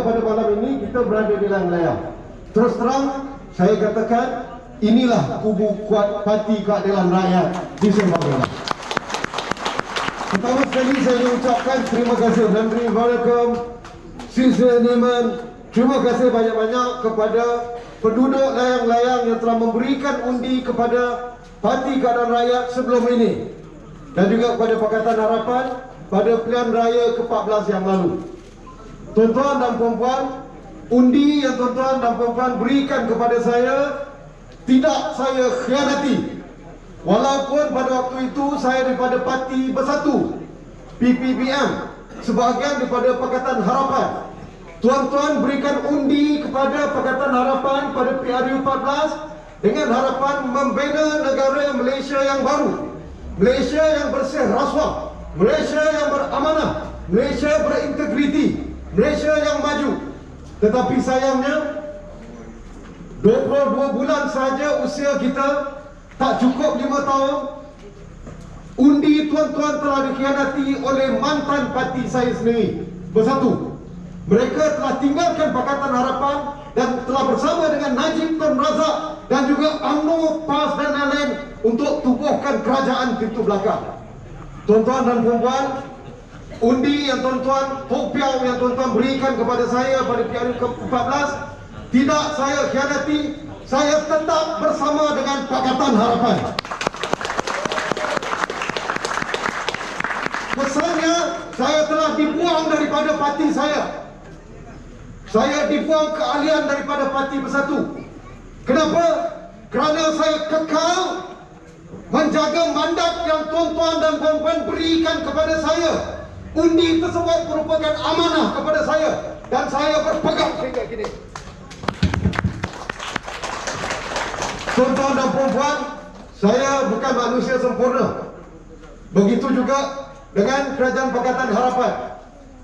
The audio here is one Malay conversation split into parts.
pada malam ini kita berada di layang-layang. Terus terang saya katakan, inilah kubu kuat Parti Keadilan Rakyat di Sembang Renggam. Pertama sekali saya ucapkan terima kasih dan welcome Sisi Niman. Terima kasih banyak-banyak kepada penduduk layang-layang yang telah memberikan undi kepada Parti Keadilan Rakyat sebelum ini, dan juga kepada Pakatan Harapan pada pilihan raya ke-14 yang lalu. Tuan-tuan dan puan-puan, undi yang tuan-tuan dan puan-puan berikan kepada saya tidak saya khianati. Walaupun pada waktu itu saya daripada Parti Bersatu PPBM, sebahagian daripada Pakatan Harapan. Tuan-tuan berikan undi kepada Pakatan Harapan pada PRU 14 dengan harapan membina negara Malaysia yang baru, Malaysia yang bersih rasuah, Malaysia yang beramanah, Malaysia berintegriti, Malaysia yang maju. Tetapi sayangnya 22 bulan saja usia kita, tak cukup 5 tahun, undi tuan-tuan telah dikhianati oleh mantan parti saya sendiri, Bersatu. Mereka telah tinggalkan Pakatan Harapan dan telah bersama dengan Najib Tun Razak dan juga UMNO, PAS dan lain-lain untuk tubuhkan kerajaan pintu belakang. Tuan-tuan dan puan-puan, undi yang tuan-tuan, hopiau yang tuan-tuan berikan kepada saya pada PRU ke-14 tidak saya khianati. Saya tetap bersama dengan Pakatan Harapan. Pesannya, saya telah dibuang daripada parti saya. Saya dibuang keahlian daripada Parti Bersatu. Kenapa? Kerana saya kekal menjaga mandat yang tuan-tuan dan puan-puan berikan kepada saya. Undi tersebut merupakan amanah kepada saya dan saya berpegang sehingga kini. Tuan-tuan dan puan-puan, saya bukan manusia sempurna. Begitu juga dengan Kerajaan Pakatan Harapan.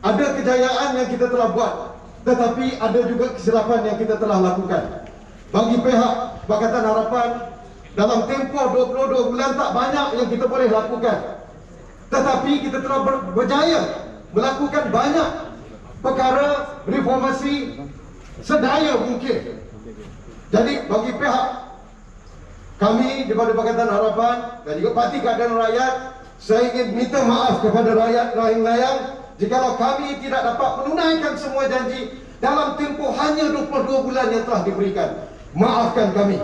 Ada kejayaan yang kita telah buat, tetapi ada juga kesilapan yang kita telah lakukan. Bagi pihak Pakatan Harapan, dalam tempoh 22 bulan tak banyak yang kita boleh lakukan, tetapi kita telah berjaya melakukan banyak perkara reformasi sedaya mungkin. Jadi bagi pihak kami daripada Pakatan Harapan dan juga Parti Keadilan Rakyat, saya ingin minta maaf kepada rakyat layang-layang jikalau kami tidak dapat menunaikan semua janji dalam tempoh hanya 22 bulan yang telah diberikan. Maafkan kami.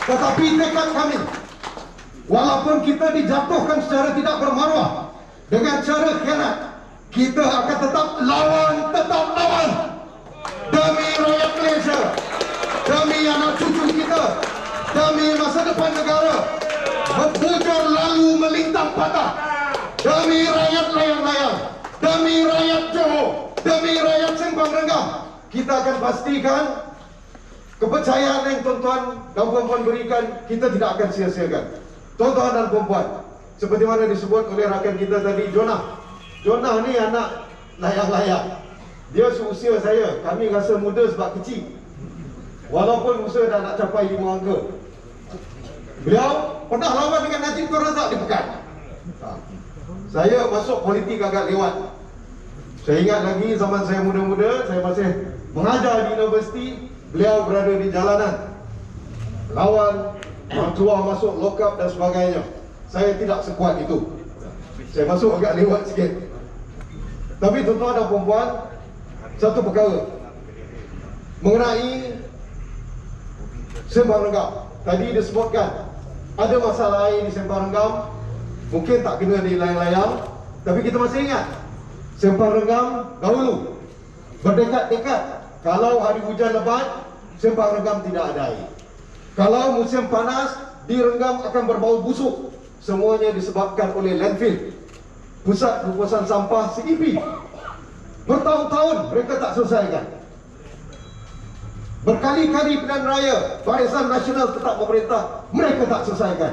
Tetapi tekad kami, walaupun kita dijatuhkan secara tidak bermaruah dengan cara khianat, kita akan tetap lawan demi rakyat Malaysia, demi anak cucu kita, demi masa depan negara. Membujur lalu melintang patah demi rakyat layang-layang, demi rakyat Johor, demi rakyat Sembang Renggam. Kita akan pastikan kepercayaan yang tuan-tuan dan puan-puan berikan, kita tidak akan sia-siakan. Tuan-tuan dan puan-puan, seperti mana disebut oleh rakan kita tadi, Jonah ni anak layang-layang. Dia seusia saya. Kami rasa muda sebab kecil, walaupun usia dah nak capai 5 angka. Beliau pernah lawan dengan Najib Tun Razak di Pekan. Saya masuk politik agak lewat. Saya ingat lagi zaman saya muda-muda, saya masih mengajar di universiti, beliau berada di jalanan lawan, keluar masuk lock up dan sebagainya. Saya tidak sekuat itu. Saya masuk agak lewat sikit. Tapi tuan-tuan dan puan-puan, satu perkara mengenai Sembang Renggam, tadi disebutkan ada masalah air di Sembang Renggam, mungkin tak kena di layang-layang, tapi kita masih ingat Sembang Renggam dahulu berdekat-dekat, kalau hari hujan lebat Sembang Renggam tidak ada air. Kalau musim panas di Renggam akan berbau busuk. Semuanya disebabkan oleh landfill, pusat pembuangan sampah CEP. Bertahun-tahun mereka tak selesaikan. Berkali-kali pilihan raya Barisan Nasional Tetap Pemerintah, mereka tak selesaikan.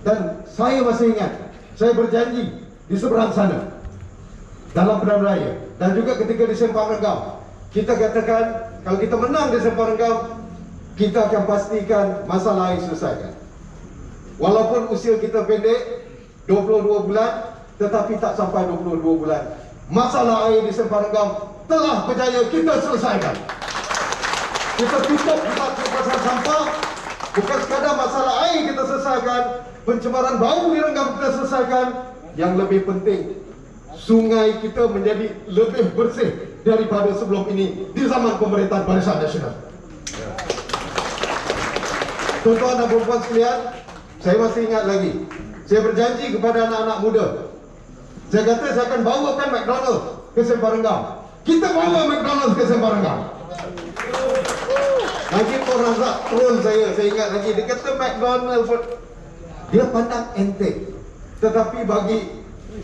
Dan saya masih ingat, saya berjanji di seberang sana dalam pilihan raya dan juga ketika di Sembang Renggam, kita katakan kalau kita menang di Sembang Renggam, kita akan pastikan masalah air selesaikan. Walaupun usia kita pendek 22 bulan, tetapi tak sampai 22 bulan masalah air di Semparangam telah berjaya kita selesaikan. Kita tutup pasal sampah. Bukan sekadar masalah air kita selesaikan, pencemaran bau di Renggam kita selesaikan. Yang lebih penting, sungai kita menjadi lebih bersih daripada sebelum ini di zaman pemerintahan Barisan Nasional. Tuan-tuan dan puan-puan sekalian, saya masih ingat lagi, saya berjanji kepada anak-anak muda, saya kata saya akan bawakan McDonald's ke Semparangam. Kita bawa McDonald's ke Semparangam. Lagi Pon Razak troll saya ingat lagi, dia kata McDonald's dia pandang enteng. Tetapi bagi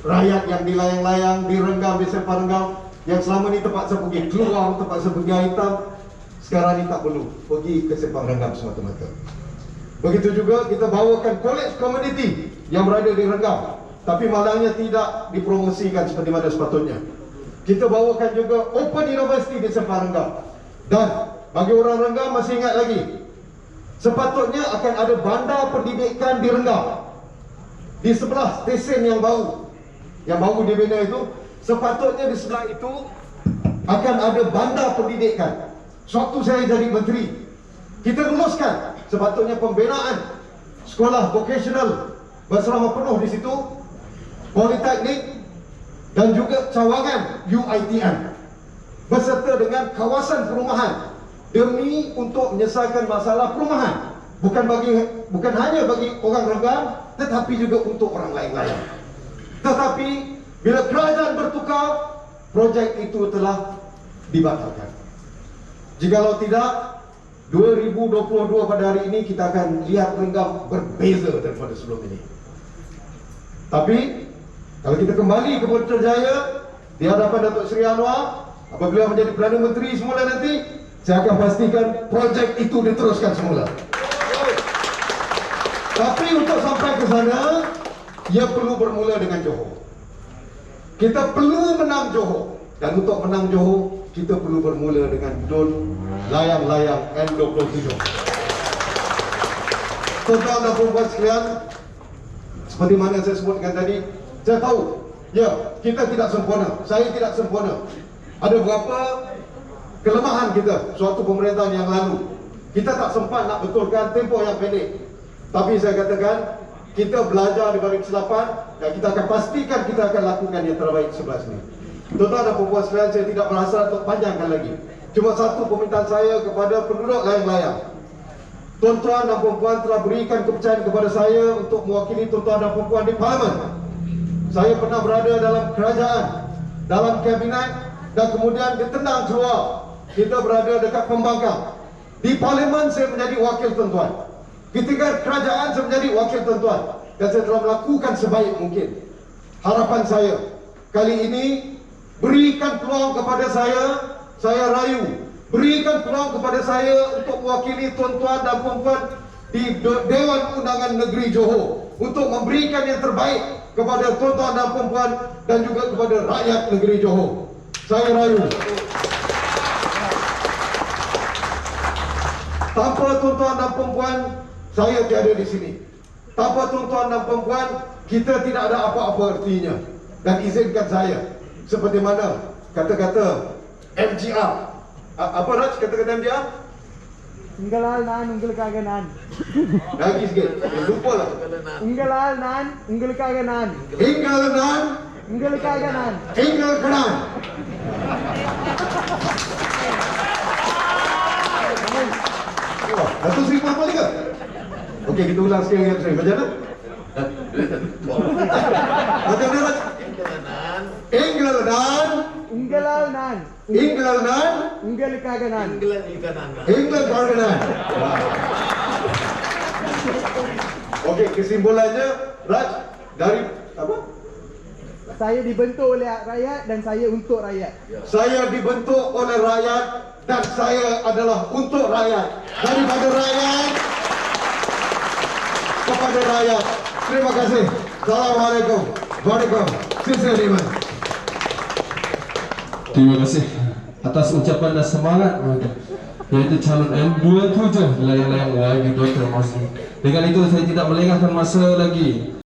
rakyat yang di layang-layang, di Renggam, di Semparangam, yang selama ni tempat saya pergi keluar, tempat saya pergi air hitam, sekarang ni tak perlu pergi ke Semparangam semata-mata. Begitu juga kita bawakan college community yang berada di Renggam, tapi malangnya tidak dipromosikan seperti mana sepatutnya. Kita bawakan juga Open University di Semparangam. Dan bagi orang Renggam masih ingat lagi, sepatutnya akan ada bandar pendidikan di Renggam. Di sebelah stesen yang baru dibina itu, sepatutnya di sebelah itu akan ada bandar pendidikan. Suatu saya jadi menteri, kita luluskan sepatutnya pembinaan sekolah vocasional berserama penuh di situ, politeknik dan juga cawangan UiTM beserta dengan kawasan perumahan demi untuk menyelesaikan masalah perumahan, bukan hanya bagi orang Renggam tetapi juga untuk orang lain-lain. Tetapi bila kerajaan bertukar, projek itu telah dibatalkan. Jikalau tidak, 2022 pada hari ini kita akan lihat Renggam berbeza daripada sebelum ini. Tapi kalau kita kembali ke Putrajaya di hadapan Datuk Seri Anwar apabila menjadi Perdana Menteri semula nanti, saya akan pastikan projek itu diteruskan semula. Tapi untuk sampai ke sana, ia perlu bermula dengan Johor. Kita perlu menang Johor. Dan untuk menang Johor, kita perlu bermula dengan DUN layang-layang N27. Tuan-tuan dan puan-puan sekalian, seperti mana saya sebutkan tadi, saya tahu, ya, kita tidak sempurna. Saya tidak sempurna. Ada beberapa kelemahan kita suatu pemerintahan yang lalu. Kita tak sempat nak betulkan tempoh yang pendek. Tapi saya katakan, kita belajar di balik kesilapan dan kita akan pastikan kita akan lakukan yang terbaik sebelah sini. Tuan-tuan dan puan-puan sekalian, saya tidak berhasrat untuk panjangkan lagi. Cuma satu permintaan saya kepada penduduk layang-layang. Tuan-tuan dan puan-puan telah berikan kepercayaan kepada saya untuk mewakili tuan-tuan dan puan-puan di Parlimen. Saya pernah berada dalam kerajaan, dalam kabinet dan kemudian ditendang keluar. Kita berada dekat pembangkang. Di Parlimen saya menjadi wakil tuan-tuan. Ketika kerajaan saya menjadi wakil tuan-tuan. Dan saya telah melakukan sebaik mungkin. Harapan saya, kali ini berikan peluang kepada saya rayu. Berikan peluang kepada saya untuk mewakili tuan-tuan dan puan-puan di Dewan Undangan Negeri Johor. Untuk memberikan yang terbaik kepada tuan-tuan dan puan-puan dan juga kepada rakyat negeri Johor. Saya rayu. Tanpa tuan-tuan dan puan-puan, saya tiada di sini. Tanpa tuan-tuan dan puan-puan, kita tidak ada apa-apa artinya. Dan izinkan saya, seperti mana kata-kata MGR. Apa Raj kata-kata MGR? Unggalal nan, unggalkaga nan. Lagi sikit, lupa lah. Unggalal nan, unggalkaga nan. Inggal nan, Unggalkaga nan. inggal kenan. Datuk Seri apa lagi ke? Okey, kita ulang sekali lagi Seri. Macam mana? Macam mana Raj? Inggal nan, Unggalal nan. inggal nan, Unggalkaga nan. inggal kenan. Okey, kesimpulannya Raj dari apa? Saya dibentuk oleh rakyat dan saya untuk rakyat. Saya dibentuk oleh rakyat dan saya adalah untuk rakyat. Daripada rakyat kepada rakyat. Terima kasih. Assalamualaikum. Waalaikumsalam. Sisi Liman. Terima kasih atas ucapan dan semangat mereka, yaitu calon N27 layang-layang YB Dr. Masni. Dengan itu saya tidak melengahkan masa lagi.